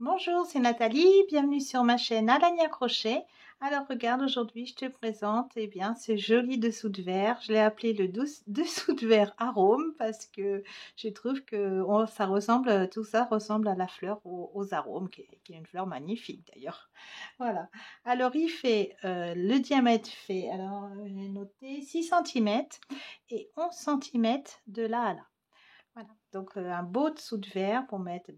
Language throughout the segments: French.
Bonjour, c'est Nathalie, bienvenue sur ma chaîne Alania Crochet. Alors regarde, aujourd'hui je te présente ce joli dessous de verre. Je l'ai appelé le dessous de verre arôme parce que je trouve que tout ça ressemble à la fleur aux arômes, qui est une fleur magnifique d'ailleurs. Voilà, alors le diamètre fait, alors j'ai noté 6 cm et 11 cm de là à là. Voilà, donc un beau dessous de verre pour mettre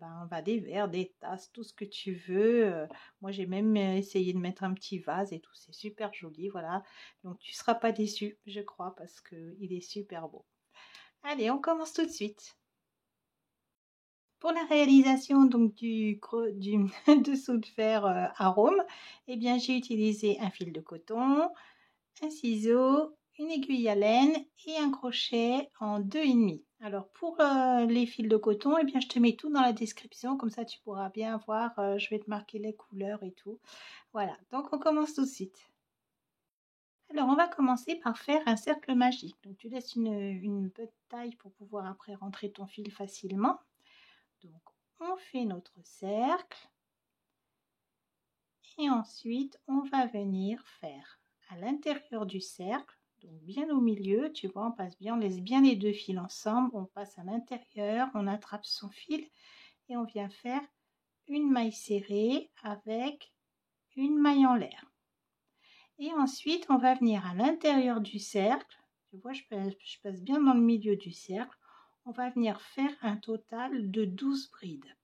des verres, des tasses, tout ce que tu veux. Moi, j'ai même essayé de mettre un petit vase et tout, c'est super joli, voilà. Donc, tu ne seras pas déçu, je crois, parce qu'il est super beau. Allez, on commence tout de suite. Pour la réalisation donc du dessous de verre arôme, j'ai utilisé un fil de coton, un ciseau, une aiguille à laine et un crochet en 2,5. Alors pour les fils de coton, je te mets tout dans la description, comme ça tu pourras bien voir, je vais te marquer les couleurs et tout. Voilà, donc on commence tout de suite. Alors on va commencer par faire un cercle magique. Donc tu laisses une bonne taille pour pouvoir après rentrer ton fil facilement. Donc on fait notre cercle et ensuite on va venir faire à l'intérieur du cercle. Donc bien au milieu, tu vois, on laisse bien les deux fils ensemble, on passe à l'intérieur, on attrape son fil et on vient faire une maille serrée avec une maille en l'air. Et ensuite, on va venir à l'intérieur du cercle, tu vois, je passe bien dans le milieu du cercle, on va venir faire un total de 12 brides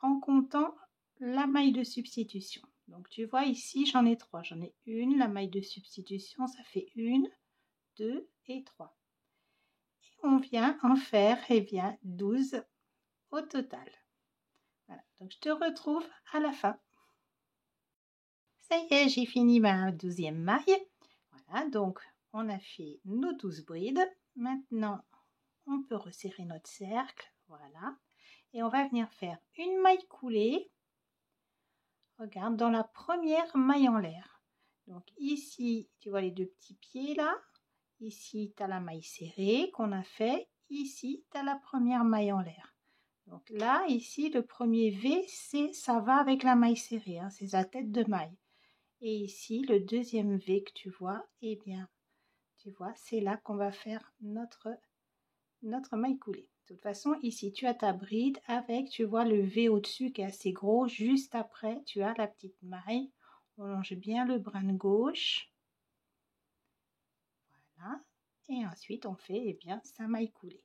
en comptant la maille de substitution. Donc tu vois ici j'en ai 3, j'en ai une, la maille de substitution ça fait 1, 2 et 3. Et on vient en faire 12 au total. Voilà, donc je te retrouve à la fin. Ça y est, j'ai fini ma 12e maille. Voilà, donc on a fait nos 12 brides. Maintenant, on peut resserrer notre cercle. Voilà. Et on va venir faire une maille coulée. Regarde, dans la première maille en l'air. Donc ici, tu vois les deux petits pieds là. Ici, tu as la maille serrée qu'on a fait. Ici, tu as la première maille en l'air. Donc là, ici, le premier V, ça va avec la maille serrée. Hein, c'est la tête de maille. Et ici, le deuxième V que tu vois, tu vois, c'est là qu'on va faire notre maille coulée. De toute façon, ici, tu as ta bride avec, tu vois, le V au-dessus qui est assez gros. Juste après, tu as la petite maille. On longe bien le brin de gauche. Voilà. Et ensuite, on fait sa maille coulée.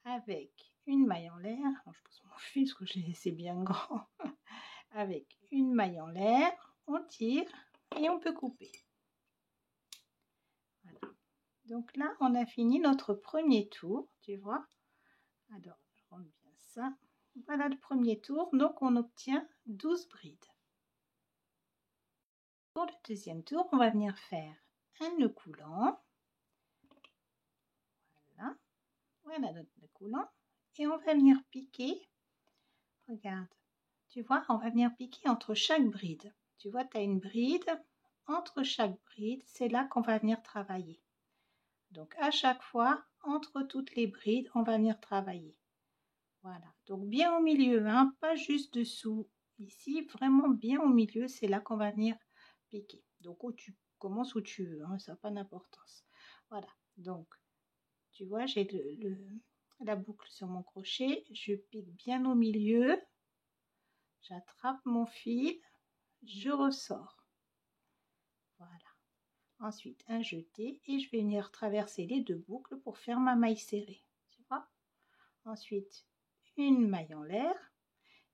Avec une maille en l'air. Je pose mon fil parce que j'ai laissé bien grand. Avec une maille en l'air, on tire et on peut couper. Voilà. Donc là, on a fini notre premier tour, tu vois. Alors, je rentre bien ça. Voilà le premier tour, donc on obtient 12 brides. Pour le deuxième tour, on va venir faire un nœud coulant. Voilà notre nœud coulant. Et on va venir piquer. Regarde, tu vois, on va venir piquer entre chaque bride. Tu vois, tu as une bride. Entre chaque bride, c'est là qu'on va venir travailler. Donc à chaque fois, entre toutes les brides, on va venir travailler. Voilà, donc bien au milieu, hein, pas juste dessous. Ici, vraiment bien au milieu, c'est là qu'on va venir piquer. Donc tu commences où tu veux, hein, ça n'a pas d'importance. Voilà, donc tu vois, j'ai la boucle sur mon crochet, je pique bien au milieu, j'attrape mon fil, je ressors. Voilà. Ensuite, un jeté et je vais venir traverser les deux boucles pour faire ma maille serrée. Tu vois? Ensuite, une maille en l'air.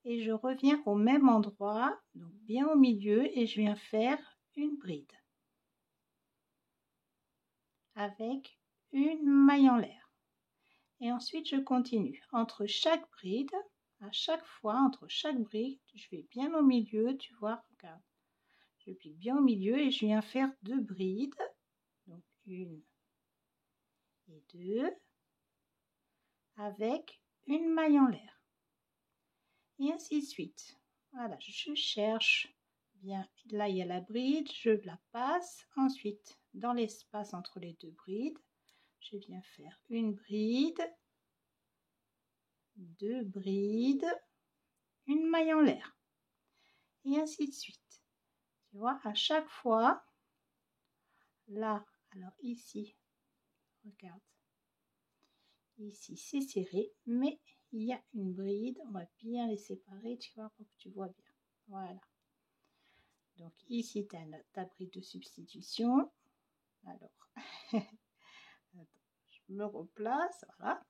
Et je reviens au même endroit, donc bien au milieu, et je viens faire une bride avec une maille en l'air. Et ensuite je continue entre chaque bride, à chaque fois entre chaque bride, je vais bien au milieu, tu vois, regarde, je pique bien au milieu et je viens faire deux brides, donc une et deux, avec une maille en l'air. Et ainsi de suite. Voilà, je cherche bien, là il y a la bride, je la passe, ensuite dans l'espace entre les deux brides, je viens faire une bride, deux brides, une maille en l'air. Et ainsi de suite. Tu vois, à chaque fois, là, alors ici, regarde, ici c'est serré, mais il y a une bride, on va bien les séparer, tu vois, pour que tu vois bien. Voilà. Donc ici, tu as ta bride de substitution. Alors, attends, je me replace, voilà.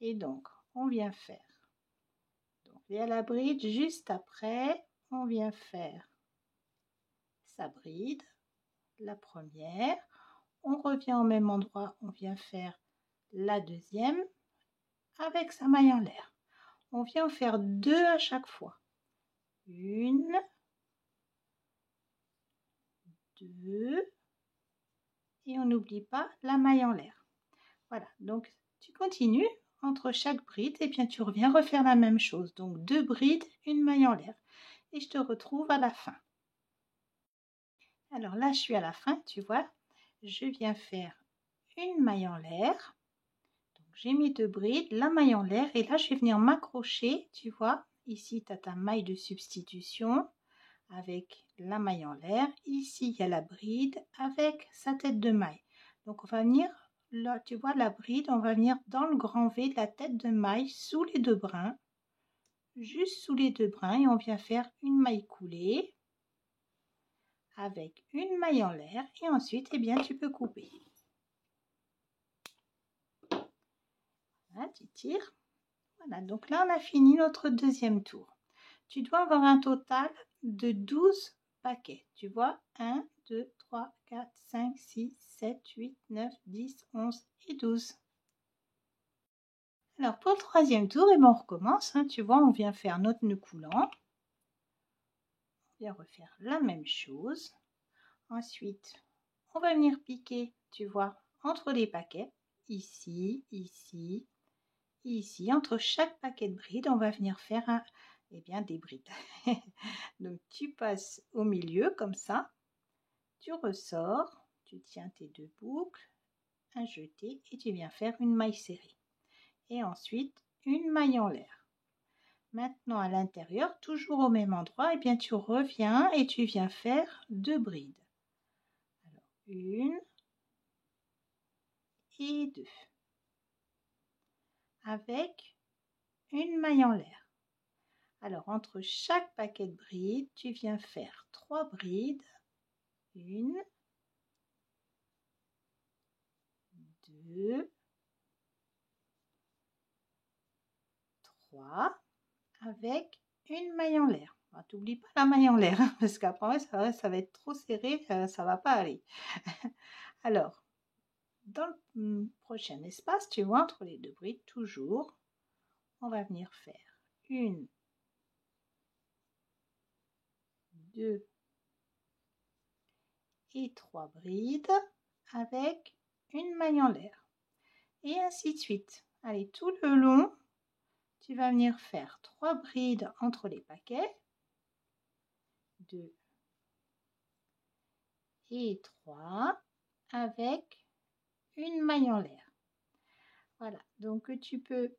Et donc, on vient faire. Donc, il y a la bride, juste après, on vient faire sa bride, la première. On revient au même endroit, on vient faire la deuxième avec sa maille en l'air. On vient en faire deux à chaque fois. Une, deux, et on n'oublie pas la maille en l'air. Voilà, donc tu continues entre chaque bride et bien tu reviens refaire la même chose. Donc deux brides, une maille en l'air. Et je te retrouve à la fin. Alors là, je suis à la fin, tu vois. Je viens faire une maille en l'air. J'ai mis deux brides, la maille en l'air et là je vais venir m'accrocher, tu vois, ici tu as ta maille de substitution avec la maille en l'air, ici il y a la bride avec sa tête de maille. Donc on va venir, là tu vois la bride, on va venir dans le grand V de la tête de maille sous les deux brins, juste sous les deux brins et on vient faire une maille coulée avec une maille en l'air et ensuite eh bien tu peux couper. Voilà, tu tires. Voilà, donc là, on a fini notre deuxième tour. Tu dois avoir un total de 12 paquets. Tu vois, 1, 2, 3, 4, 5, 6, 7, 8, 9, 10, 11 et 12. Alors, pour le troisième tour, eh ben, on recommence. Hein, tu vois, on vient faire notre nœud coulant. On vient refaire la même chose. Ensuite, on va venir piquer, tu vois, entre les paquets. Ici, ici, ici, entre chaque paquet de brides, on va venir faire des brides. Donc tu passes au milieu comme ça, tu ressors, tu tiens tes deux boucles, un jeté et tu viens faire une maille serrée. Et ensuite une maille en l'air. Maintenant à l'intérieur, toujours au même endroit, et bien tu reviens et tu viens faire deux brides. Alors une et deux. Avec une maille en l'air. Alors, entre chaque paquet de brides, tu viens faire 3 brides. 1, 2, 3, avec une maille en l'air. T'oublies pas la maille en l'air, hein, parce qu'après, ça va être trop serré, ça va pas aller. Alors, dans le prochain espace, tu vois, entre les deux brides, toujours, on va venir faire 1, 2 et 3 brides avec une maille en l'air. Et ainsi de suite. Allez, tout le long, tu vas venir faire 3 brides entre les paquets. 2 et 3 avec une maille en l'air. Voilà, donc tu peux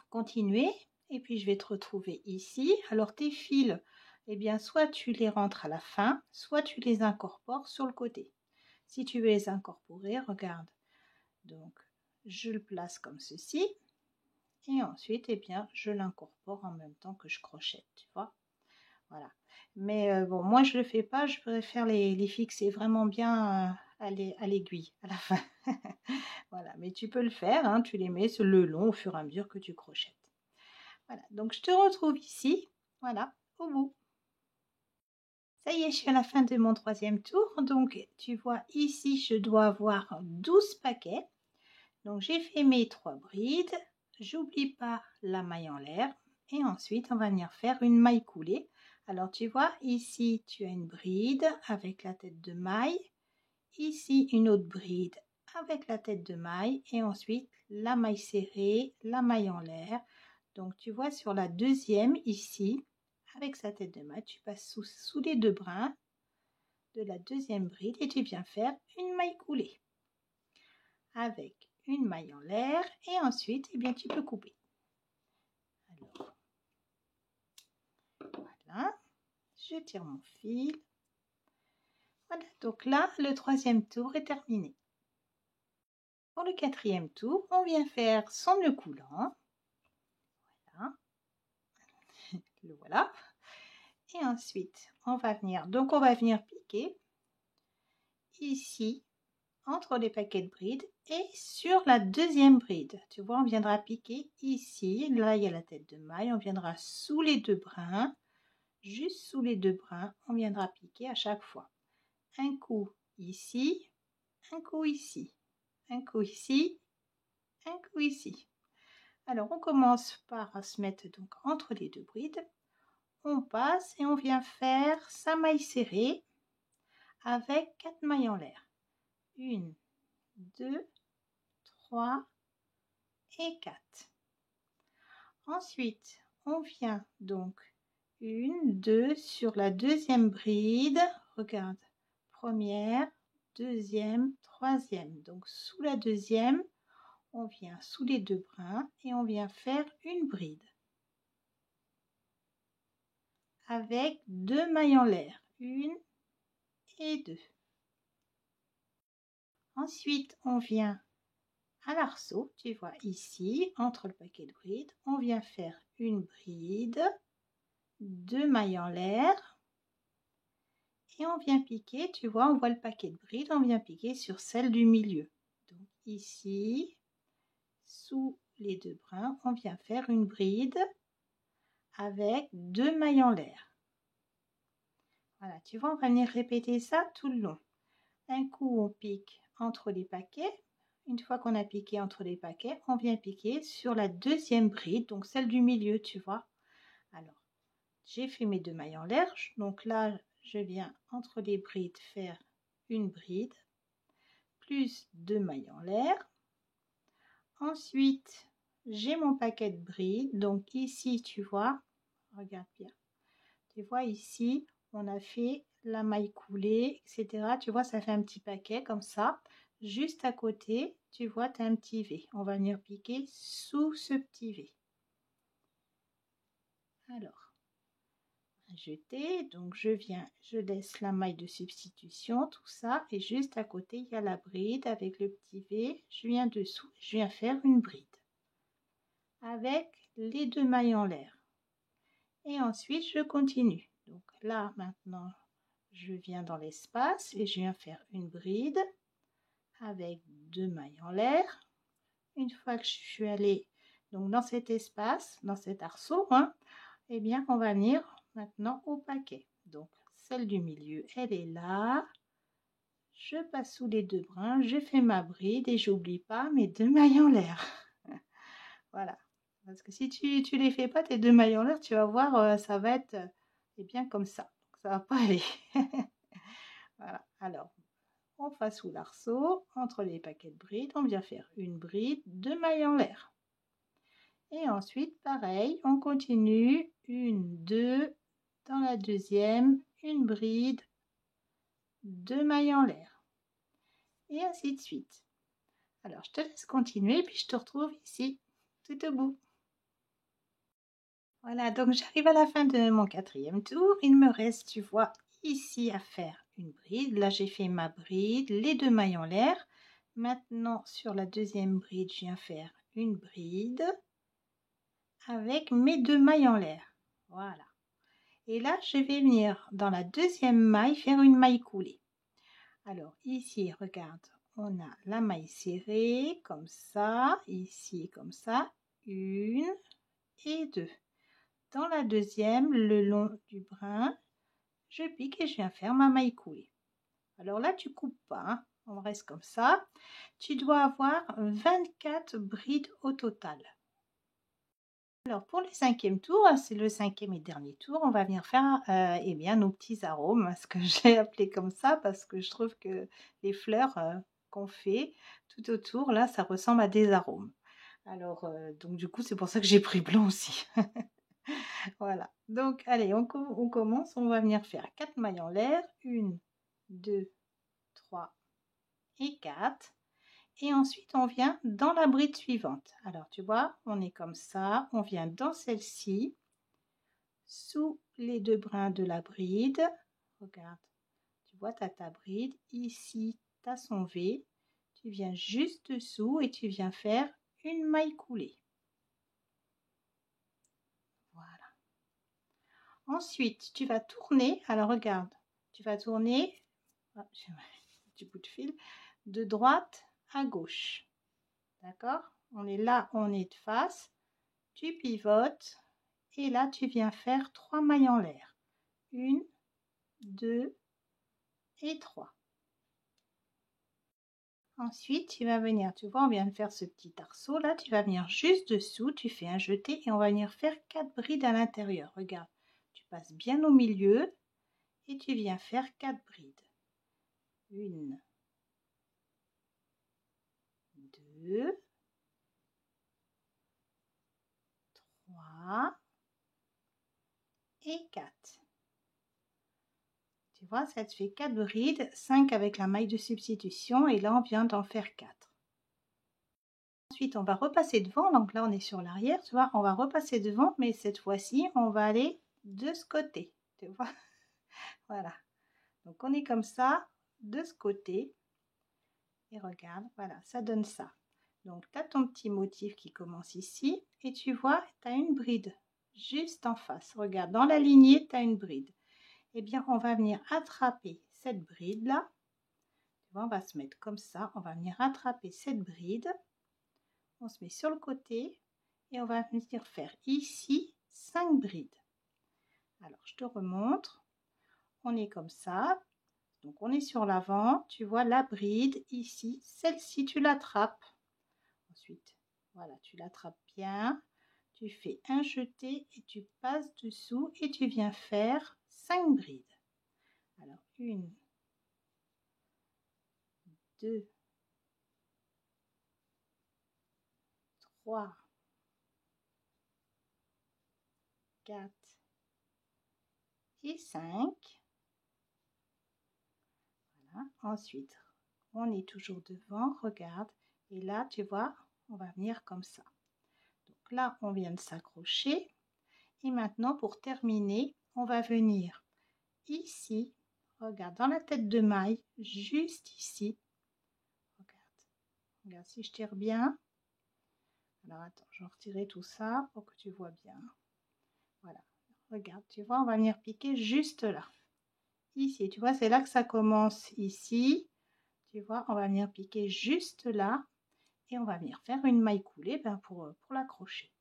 continuer et puis je vais te retrouver ici. Alors tes fils, eh bien soit tu les rentres à la fin, soit tu les incorpores sur le côté. Si tu veux les incorporer, regarde. Donc je le place comme ceci et ensuite eh bien je l'incorpore en même temps que je crochette, tu vois. Voilà. Mais bon, moi je le fais pas, je préfère les fixer vraiment bien à l'aiguille à la fin. Voilà, mais tu peux le faire, hein, tu les mets sur le long au fur et à mesure que tu crochettes. Voilà, donc je te retrouve ici, voilà, au bout. Ça y est, je suis à la fin de mon troisième tour. Donc tu vois ici, je dois avoir 12 paquets. Donc j'ai fait mes 3 brides. J'oublie pas la maille en l'air. Et ensuite, on va venir faire une maille coulée. Alors tu vois, ici, tu as une bride avec la tête de maille. Ici, une autre bride avec la tête de maille. Et ensuite, la maille serrée, la maille en l'air. Donc tu vois, sur la deuxième, ici, avec sa tête de maille, tu passes sous les deux brins de la deuxième bride et tu viens faire une maille coulée avec une maille en l'air et ensuite eh bien tu peux couper. Alors je tire mon fil. Voilà, donc là, le troisième tour est terminé. Pour le quatrième tour, on vient faire son nœud coulant. Voilà. Le voilà. Et ensuite, on va venir piquer ici, entre les paquets de brides et sur la deuxième bride. Tu vois, on viendra piquer ici. Là, il y a la tête de maille. On viendra sous les deux brins. Juste sous les deux brins, on viendra piquer à chaque fois. Un coup ici, un coup ici, un coup ici, un coup ici. Alors, on commence par se mettre donc entre les deux brides. On passe et on vient faire sa maille serrée avec 4 mailles en l'air. 1, 2, 3 et 4. Ensuite, on vient donc 1, 2 sur la deuxième bride. Regarde, première, deuxième, troisième. Donc sous la deuxième, on vient sous les deux brins et on vient faire une bride avec 2 mailles en l'air, 1 et 2. Ensuite, on vient à l'arceau, tu vois ici, entre le paquet de brides, on vient faire une bride, 2 mailles en l'air et on vient piquer, tu vois, on voit le paquet de brides, on vient piquer sur celle du milieu. Donc ici, sous les deux brins, on vient faire une bride avec 2 mailles en l'air. Voilà, tu vois, on va venir répéter ça tout le long. Un coup, on pique entre les paquets. Une fois qu'on a piqué entre les paquets, on vient piquer sur la deuxième bride, donc celle du milieu, tu vois. Alors, j'ai fait mes 2 mailles en l'air. Donc là, je viens entre les brides faire une bride, plus 2 mailles en l'air. Ensuite, j'ai mon paquet de brides. Donc ici, tu vois, regarde bien. Tu vois ici, on a fait la maille coulée, etc. Tu vois, ça fait un petit paquet comme ça. Juste à côté, tu vois, tu as un petit V. On va venir piquer sous ce petit V. Alors, jeter, donc je viens, je laisse la maille de substitution, tout ça, et juste à côté, il y a la bride avec le petit V. Je viens dessous, je viens faire une bride avec les 2 mailles en l'air. Et ensuite, je continue. Donc là, maintenant, je viens dans l'espace et je viens faire une bride avec 2 mailles en l'air. Une fois que je suis allée donc dans cet espace, dans cet arceau, eh bien on va venir maintenant au paquet. Donc celle du milieu, elle est là. Je passe sous les deux brins, je fais ma bride et j'oublie pas mes 2 mailles en l'air. Voilà. Parce que si tu les fais pas, tes 2 mailles en l'air, tu vas voir, ça va être bien comme ça. Donc, ça va pas aller. Voilà. Alors, on va sous l'arceau, entre les paquets de brides, on vient faire une bride, 2 mailles en l'air. Et ensuite, pareil, on continue, 1, 2, dans la deuxième, une bride, 2 mailles en l'air. Et ainsi de suite. Alors, je te laisse continuer, puis je te retrouve ici, tout au bout. Voilà, donc j'arrive à la fin de mon quatrième tour. Il me reste, tu vois, ici à faire une bride. Là, j'ai fait ma bride, les 2 mailles en l'air. Maintenant, sur la deuxième bride, je viens faire une bride avec mes 2 mailles en l'air. Voilà. Et là, je vais venir dans la deuxième maille faire une maille coulée. Alors ici, regarde, on a la maille serrée comme ça, ici comme ça, 1 et 2. Dans la deuxième, le long du brin, je pique et je viens faire ma maille coulée. Alors là, tu coupes pas, on reste comme ça. Tu dois avoir 24 brides au total. Alors pour le cinquième tour, c'est le cinquième et dernier tour, on va venir faire eh bien, nos petits arômes, ce que j'ai appelé comme ça parce que je trouve que les fleurs qu'on fait tout autour, là, ça ressemble à des arômes. Alors, donc du coup, c'est pour ça que j'ai pris blanc aussi. Voilà, donc allez, on commence, on va venir faire 4 mailles en l'air, 1, 2, 3 et 4. Et ensuite, on vient dans la bride suivante. Alors, tu vois, on est comme ça, on vient dans celle-ci, sous les 2 brins de la bride. Regarde, tu vois, tu as ta bride. Ici, tu as son V. Tu viens juste dessous et tu viens faire une maille coulée. Voilà. Ensuite, tu vas tourner. Alors, regarde, tu vas tourner, j'ai un petit bout de fil, de droite à gauche. D'accord? On est là, on est de face. Tu pivotes et là, tu viens faire 3 mailles en l'air. 1, 2 et 3. Ensuite, tu vas venir, tu vois, on vient de faire ce petit arceau là, tu vas venir juste dessous, tu fais un jeté et on va venir faire 4 brides à l'intérieur. Regarde, tu passes bien au milieu et tu viens faire 4 brides. 1, 2, 3 et 4. Tu vois, ça te fait 4 brides, 5 avec la maille de substitution et là on vient d'en faire 4. Ensuite, on va repasser devant, donc là on est sur l'arrière, tu vois, on va repasser devant, mais cette fois-ci, on va aller de ce côté, tu vois. Voilà, donc on est comme ça, de ce côté, et regarde, voilà, ça donne ça. Donc, tu as ton petit motif qui commence ici, et tu vois, tu as une bride juste en face. Regarde, dans la lignée, tu as une bride. Eh bien, on va venir attraper cette bride-là. Tu vois, on va se mettre comme ça, on va venir attraper cette bride. On se met sur le côté et on va venir faire ici 5 brides. Alors, je te remontre. On est comme ça. Donc, on est sur l'avant. Tu vois la bride ici. Celle-ci, tu l'attrapes. Ensuite, voilà, tu l'attrapes bien. Tu fais un jeté et tu passes dessous et tu viens faire 5 brides. Alors, 1, 2, 3, 4 et 5. Voilà. Ensuite, on est toujours devant, regarde. Et là, tu vois, on va venir comme ça. Donc là, on vient de s'accrocher. Et maintenant, pour terminer, on va venir ici. Regarde, dans la tête de maille, juste ici. Regarde, regarde si je tire bien. Alors, attends, je vais retirer tout ça pour que tu vois bien. Voilà, regarde, tu vois, on va venir piquer juste là. Ici, tu vois, c'est là que ça commence ici. Tu vois, on va venir piquer juste là. Et on va venir faire une maille coulée pour l'accrocher.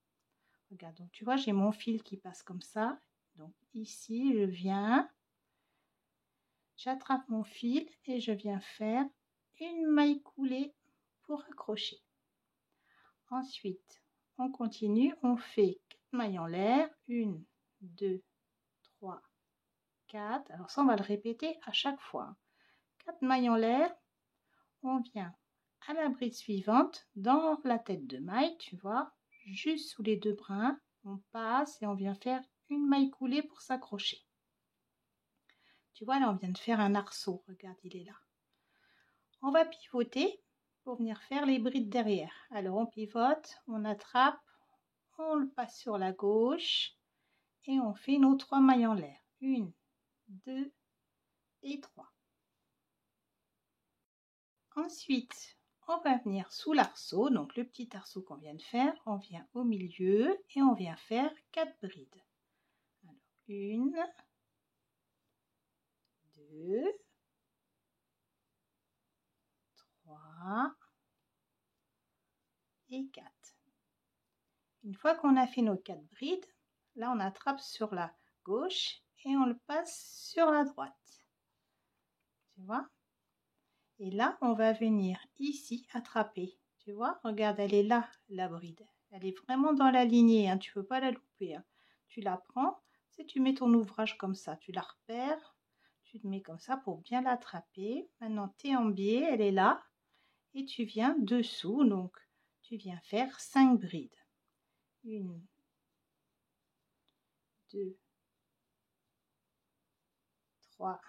Regarde, donc tu vois, j'ai mon fil qui passe comme ça. Donc ici, je viens, j'attrape mon fil et je viens faire une maille coulée pour accrocher. Ensuite, on continue, on fait 4 mailles en l'air. 1, 2, 3, 4. Alors ça, on va le répéter à chaque fois. 4 mailles en l'air, on vient à la bride suivante, dans la tête de maille, tu vois, juste sous les 2 brins, on passe et on vient faire une maille coulée pour s'accrocher. Tu vois, là, on vient de faire un arceau. Regarde, il est là. On va pivoter pour venir faire les brides derrière. Alors, on pivote, on attrape, on le passe sur la gauche et on fait nos 3 mailles en l'air. 1, 2 et 3. Ensuite, on va venir sous l'arceau, donc le petit arceau qu'on vient de faire, on vient au milieu et on vient faire 4 brides. Alors, 1, 2, 3 et 4. Une fois qu'on a fait nos 4 brides, là on attrape sur la gauche et on le passe sur la droite. Tu vois? Et là, on va venir ici attraper. Tu vois? Regarde, elle est là, la bride. Elle est vraiment dans la lignée, hein, tu ne peux pas la louper. Hein. Tu la prends, tu mets ton ouvrage comme ça, tu la repères, tu te mets comme ça pour bien l'attraper. Maintenant, tu es en biais, elle est là, et tu viens dessous, donc tu viens faire 5 brides. 1, 2, 3,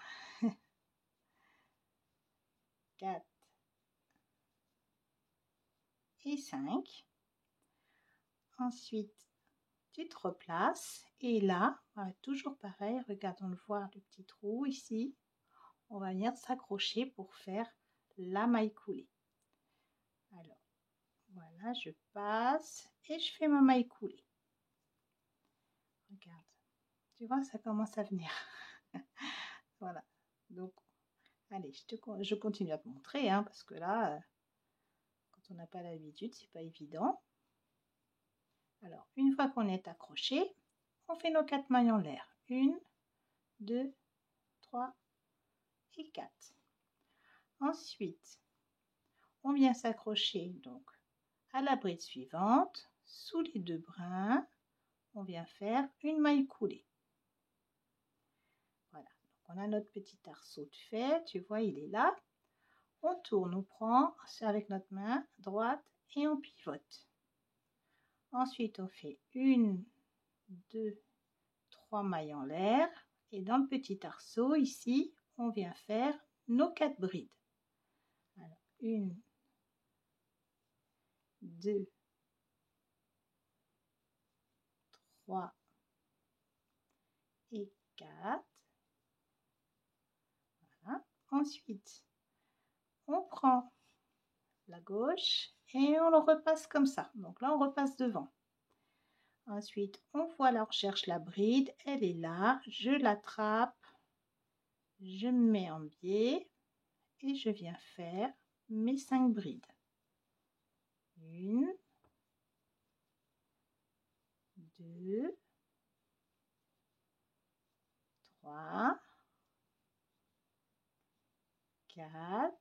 4 et 5. Ensuite, tu te replaces et là, voilà, toujours pareil, regarde, on le voit, le petit trou ici, on va venir s'accrocher pour faire la maille coulée. Alors, voilà, je passe et je fais ma maille coulée. Regarde, tu vois, ça commence à venir. Voilà, donc, allez, je continue à te montrer, hein, parce que là, quand on n'a pas l'habitude, c'est pas évident. Alors, une fois qu'on est accroché, on fait nos 4 mailles en l'air. 1, 2, 3 et 4. Ensuite, on vient s'accrocher donc à la bride suivante, sous les 2 brins, on vient faire une maille coulée. Voilà, donc on a notre petit arceau de fait, tu vois, il est là. On tourne, on prend avec notre main droite et on pivote. Ensuite, on fait 1, 2, 3 mailles en l'air et dans le petit arceau ici, on vient faire nos 4 brides. Alors, 1, 2, 3 et 4. Voilà. Ensuite, on prend la gauche et on le repasse comme ça. Donc là, on repasse devant. Ensuite, on voit là, on cherche la bride, elle est là, je l'attrape, je me mets en biais et je viens faire mes 5 brides. 1, 2, 3, 4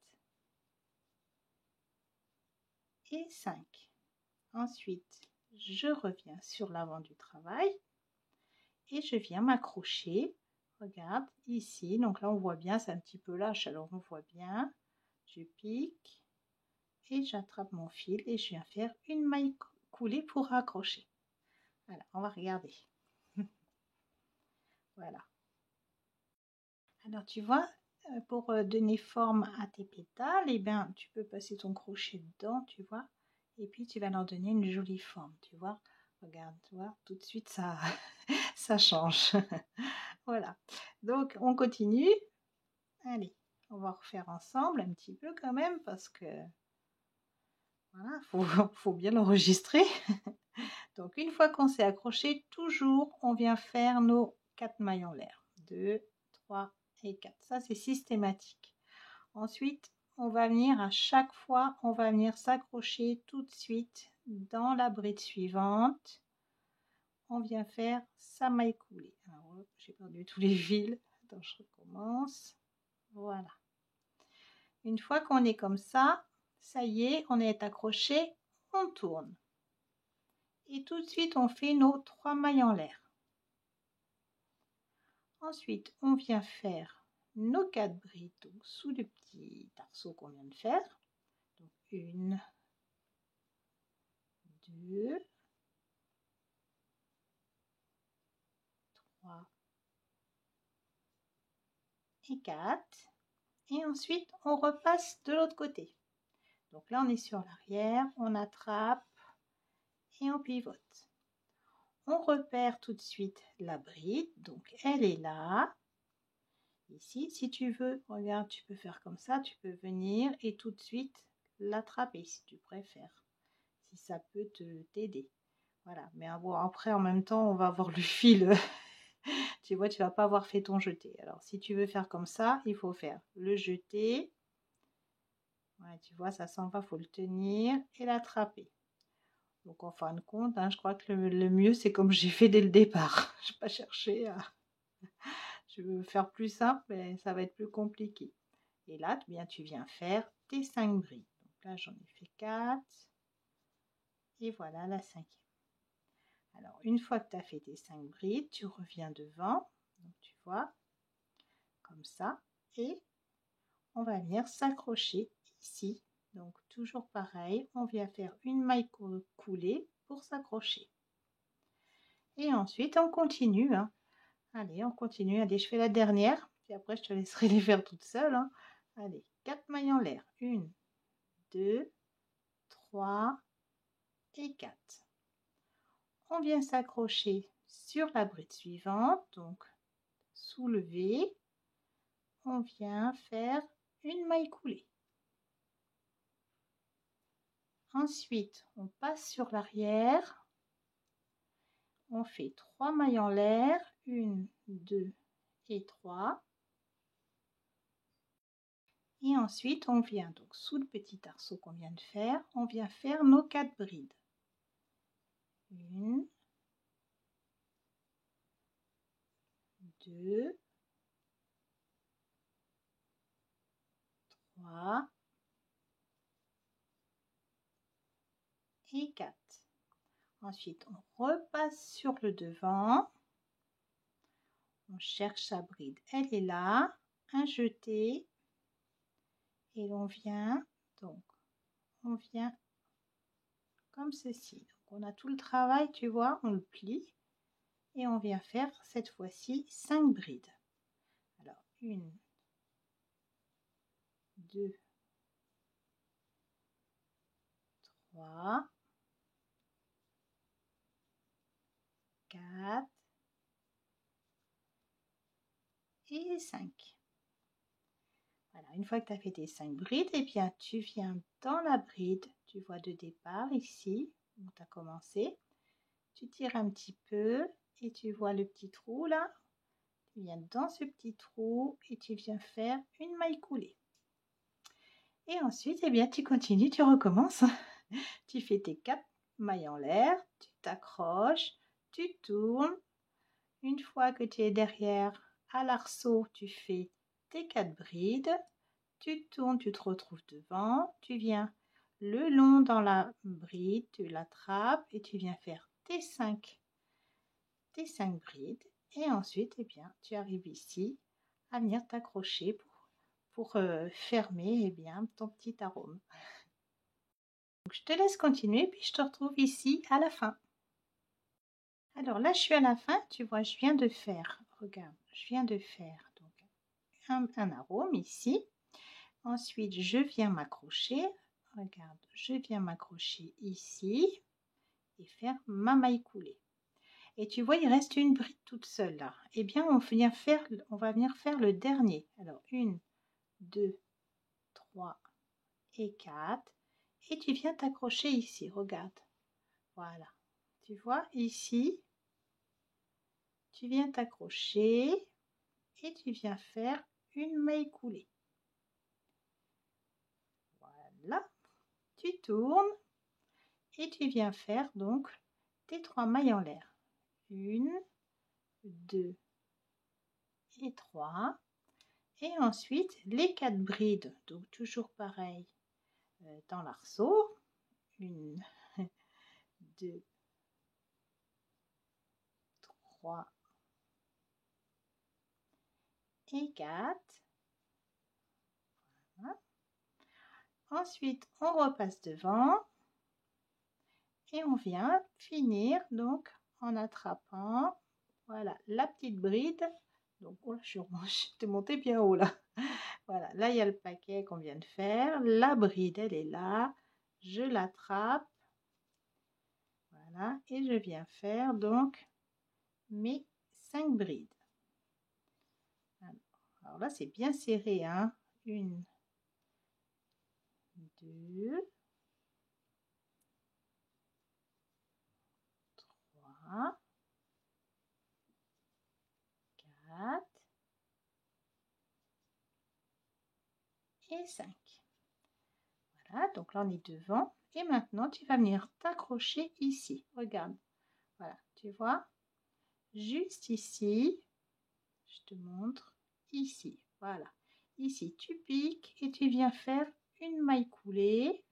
et 5. Ensuite, je reviens sur l'avant du travail et je viens m'accrocher. Regarde ici, donc là on voit bien, c'est un petit peu lâche, alors on voit bien. Je pique et j'attrape mon fil et je viens faire une maille coulée pour accrocher. Voilà, on va regarder. Voilà. Alors tu vois, pour donner forme à tes pétales, et bien tu peux passer ton crochet dedans, tu vois, et puis tu vas leur donner une jolie forme, tu vois. Regarde, tu vois, tout de suite ça, ça change. Voilà. Donc on continue. Allez, on va refaire ensemble un petit peu quand même parce que voilà, faut bien l'enregistrer. Donc une fois qu'on s'est accroché, toujours on vient faire nos 4 mailles en l'air. 2, 3 et 4. Ça c'est systématique. Ensuite, on va venir à chaque fois, on va venir s'accrocher tout de suite dans la bride suivante. On vient faire sa maille coulée. Alors, j'ai perdu tous les fils. Attends, je recommence. Voilà. Une fois qu'on est comme ça y est, on est accroché, on tourne. Et tout de suite, on fait nos 3 mailles en l'air. Ensuite, on vient faire nos 4 brides donc, sous le petit arceau qu'on vient de faire. Donc 1, 2, 3 et 4. Et ensuite, on repasse de l'autre côté. Donc là, on est sur l'arrière, on attrape et on pivote. On repère tout de suite la bride, donc elle est là. Ici, si tu veux, regarde, tu peux faire comme ça, tu peux venir et tout de suite l'attraper si tu préfères, si ça peut t'aider. Voilà, mais bon, après en même temps, on va avoir le fil. Tu vois, tu vas pas avoir fait ton jeté. Alors, si tu veux faire comme ça, il faut faire le jeté. Ouais, tu vois, ça s'en va, il faut le tenir et l'attraper. Donc, en fin de compte, hein, je crois que le mieux, c'est comme j'ai fait dès le départ. Je n'ai pas cherché à... Je veux faire plus simple, mais ça va être plus compliqué. Et là, bien, tu viens faire tes 5 brides. Donc là, j'en ai fait 4. Et voilà la 5e. Alors, une fois que tu as fait tes 5 brides, tu reviens devant. Donc, tu vois, comme ça. Et on va venir s'accrocher ici. Donc, toujours pareil, on vient faire une maille coulée pour s'accrocher. Et ensuite, on continue. Hein. Allez, on continue. Allez, je fais la dernière. Puis après, je te laisserai les faire toute seule. Hein. Allez, 4 mailles en l'air. 1, 2, 3 et 4. on vient s'accrocher sur la bride suivante, donc soulever, on vient faire une maille coulée. Ensuite, on passe sur l'arrière, on fait 3 mailles en l'air, 1, 2 et 3. Et ensuite, on vient donc sous le petit arceau qu'on vient de faire, on vient faire nos 4 brides. 1, 2, 3 et 4. Ensuite, on repasse sur le devant. On cherche sa bride, elle est là, un jeté. Et on vient comme ceci. Donc on a tout le travail, tu vois, on le plie et on vient faire cette fois-ci 5 brides. Alors 1, 2, 3, 4 et 5. Voilà, une fois que tu as fait tes 5 brides, et bien tu viens dans la bride, tu vois de départ ici, où tu as commencé, tu tires un petit peu et tu vois le petit trou là, tu viens dans ce petit trou et tu viens faire une maille coulée. Et ensuite, eh bien, tu continues, tu recommences. Tu fais tes 4 mailles en l'air, tu t'accroches, tu tournes. Une fois que tu es derrière à l'arceau, tu fais tes 4 brides. Tu tournes, tu te retrouves devant. Tu viens le long dans la bride, tu l'attrapes et tu viens faire tes 5 brides. Et ensuite, eh bien, tu arrives ici à venir t'accrocher pour fermer eh bien, ton petit arôme. Donc, je te laisse continuer, puis je te retrouve ici à la fin. Alors là, je suis à la fin, tu vois, je viens de faire, regarde, je viens de faire donc un arôme ici. Ensuite, je viens m'accrocher, regarde, je viens m'accrocher ici et faire ma maille coulée. Et tu vois, il reste une bride toute seule là. Eh bien, on va venir faire le dernier. Alors, 1, 2, 3 et 4. Et tu viens t'accrocher ici, regarde. Voilà. Tu vois, ici, tu viens t'accrocher et tu viens faire une maille coulée. Voilà. Tu tournes et tu viens faire donc tes 3 mailles en l'air. 1, 2 et 3. Et ensuite, les 4 brides. Donc, toujours pareil dans l'arceau. 1, 2, 3 et 4. Voilà. Ensuite, on repasse devant et on vient finir donc en attrapant voilà la petite bride. Donc, oh là, je t'ai monté bien haut là. Voilà, là il y a le paquet qu'on vient de faire. La bride, elle est là. Je l'attrape. Voilà, et je viens faire donc mes 5 brides. Alors là, c'est bien serré, hein. 1, 2, 3, 4 et 5. Voilà, donc là on est devant. Et maintenant, tu vas venir t'accrocher ici. Regarde, voilà, tu vois, juste ici, je te montre, ici, voilà. Ici, tu piques et tu viens faire une maille coulée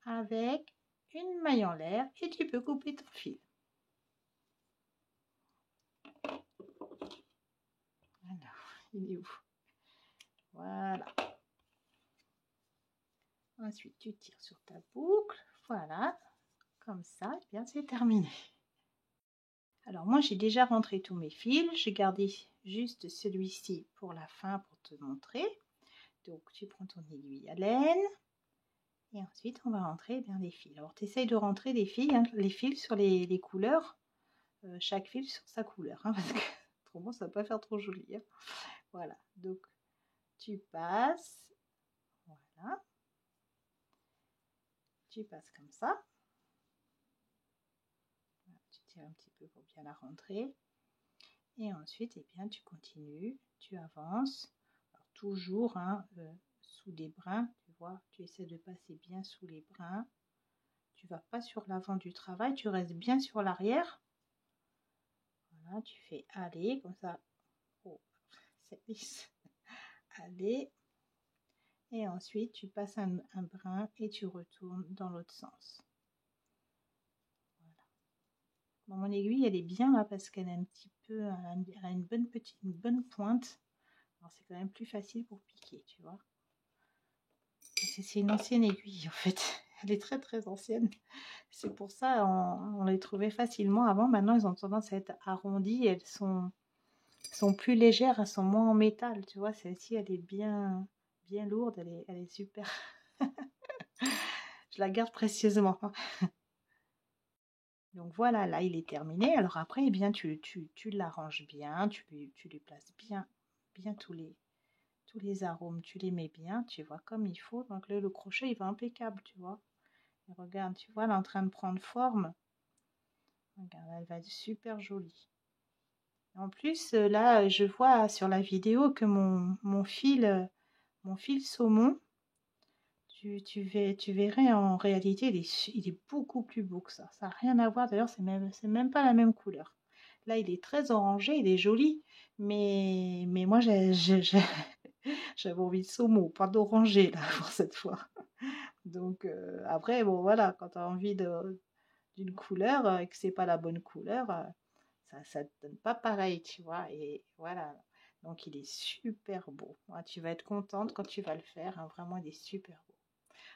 avec une maille en l'air et tu peux couper ton fil. Alors, il est où? Voilà. Ensuite, tu tires sur ta boucle. Voilà. Comme ça, et bien c'est terminé. Alors moi, j'ai déjà rentré tous mes fils. J'ai gardé juste celui-ci pour la fin pour te montrer. Donc, tu prends ton aiguille à laine Et ensuite, on va rentrer bien les fils. Alors, tu essayes de rentrer les fils, hein, les fils sur les couleurs, chaque fil sur sa couleur, hein, parce que autrement, ça va pas faire trop joli. Hein. Voilà, donc tu passes, voilà, tu passes comme ça. Voilà, tu tires un petit peu pour bien la rentrer. Et ensuite, eh bien, tu continues, tu avances. Alors, toujours hein, sous des brins, tu vois, tu essaies de passer bien sous les brins. Tu vas pas sur l'avant du travail, tu restes bien sur l'arrière. Voilà, tu fais aller comme ça. Oh, c'est lisse. Aller. Et ensuite, tu passes un brin et tu retournes dans l'autre sens. Voilà. Bon, mon aiguille, elle est bien là parce qu'elle est un petit peu, elle a une bonne pointe. Alors, c'est quand même plus facile pour piquer, tu vois. C'est une ancienne aiguille en fait. Elle est très très ancienne. C'est pour ça on les trouvait facilement avant. Maintenant, ils ont tendance à être arrondies. Elles sont plus légères, elles sont moins en métal. Tu vois, celle-ci, elle est bien lourde. Elle est super. Je la garde précieusement. Donc voilà, là, il est terminé. Alors après, eh bien, tu l'arranges bien. Tu lui places bien tous les arômes. Tu les mets bien, tu vois, comme il faut. Donc là, le crochet, il va impeccable, tu vois. Et regarde, tu vois, elle est en train de prendre forme. Regarde, elle va être super jolie. En plus, là, je vois sur la vidéo que mon fil saumon, tu verrais en réalité, il est beaucoup plus beau que ça. Ça n'a rien à voir, d'ailleurs, c'est même pas la même couleur. Là, il est très orangé, il est joli, mais moi, j'avais envie de saumon, pas d'oranger, là, pour cette fois. Donc, après, bon, voilà, quand tu as envie d'une couleur et que c'est pas la bonne couleur, ça te donne pas pareil, tu vois. Et voilà. Donc il est super beau. Ouais, tu vas être contente quand tu vas le faire. Hein, vraiment, il est super beau.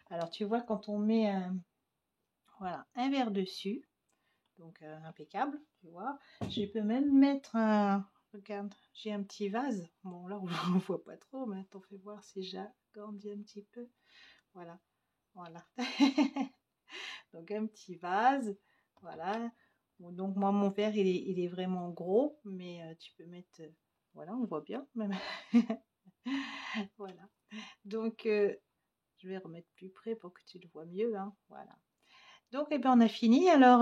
Alors tu vois, quand on met voilà, un verre dessus, donc impeccable, tu vois. Je peux même mettre un. Regarde, j'ai un petit vase. Bon, là, on ne voit pas trop, mais t'en fais voir si j'agrandis un petit peu. Voilà, voilà. Donc un petit vase, voilà. Bon, donc moi mon verre il est vraiment gros, mais tu peux mettre, voilà, on voit bien même. Voilà. Donc je vais remettre plus près pour que tu le vois mieux, hein. Voilà. Donc eh bien on a fini. Alors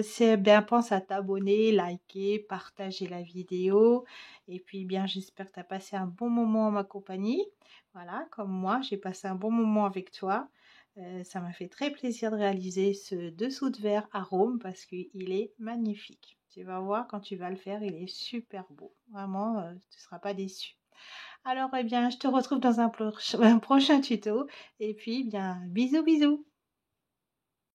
c'est bien, pense à t'abonner, liker, partager la vidéo. Et puis bien j'espère que tu as passé un bon moment en ma compagnie. Voilà, comme moi, j'ai passé un bon moment avec toi. Ça m'a fait très plaisir de réaliser ce dessous de verre arôme parce qu'il est magnifique. Tu vas voir quand tu vas le faire, il est super beau. Vraiment, tu ne seras pas déçu. Alors, eh bien, je te retrouve dans un prochain tuto. Et puis, bien, bisous, bisous.